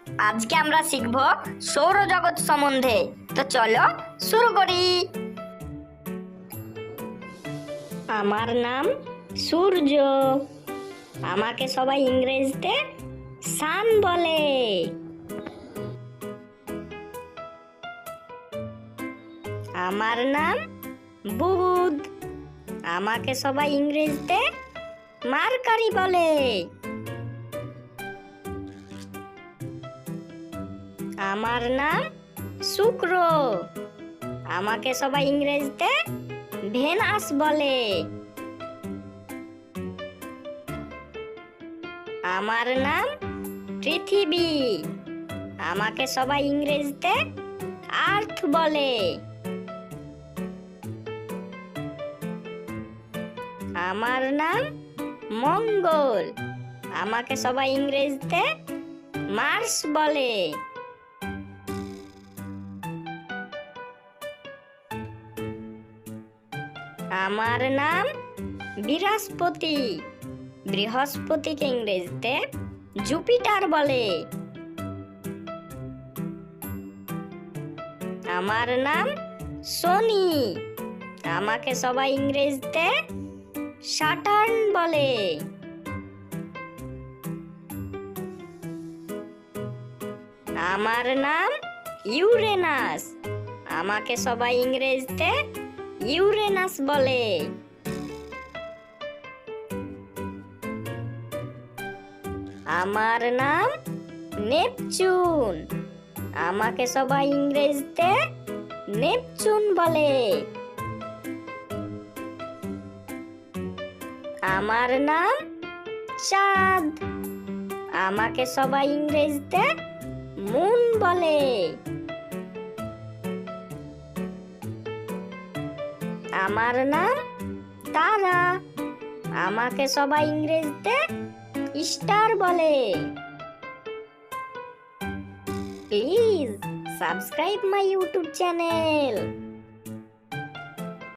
আজকে আমরা শিখব সৌরজগৎ সম্বন্ধে। তো চলো শুরু করি। আমার নাম সূর্য। আমাকে সবাই ইংরেজিতে সান বলে। আমার নাম বুধ। আমাকে সবাই ইংরেজিতে মার্কারি বলে। আমার নাম শুক্র। আমাকে সবাই ইংরেজিতে ভেনাস বলে। আমার নাম পৃথিবী। আমাকে সবাই ইংরেজিতে আর্থ বলে। আমার নাম মঙ্গল। আমাকে সবাই ইংরেজিতে মার্স বলে। আমার নাম বৃহস্পতি। বৃহস্পতিকে ইংরেজিতে জুপিটার বলে। আমার নাম শনি। আমাকে সবাই ইংরেজিতে স্যাটার্ন বলে। আমার নাম ইউরেনাস। আমাকে সবাই ইংরেজিতে ইউরেনাস বলে। আমার নাম নেপচুন। আমাকে সবাই ইংরেজিতে নেপচুন বলে। আমার নাম চাঁদ। আমাকে সবাই ইংরেজিতে মুন বলে। আমার নাম তারা। আমাকে সবাই ইংরেজিতে স্টার বলে। Please subscribe my YouTube channel.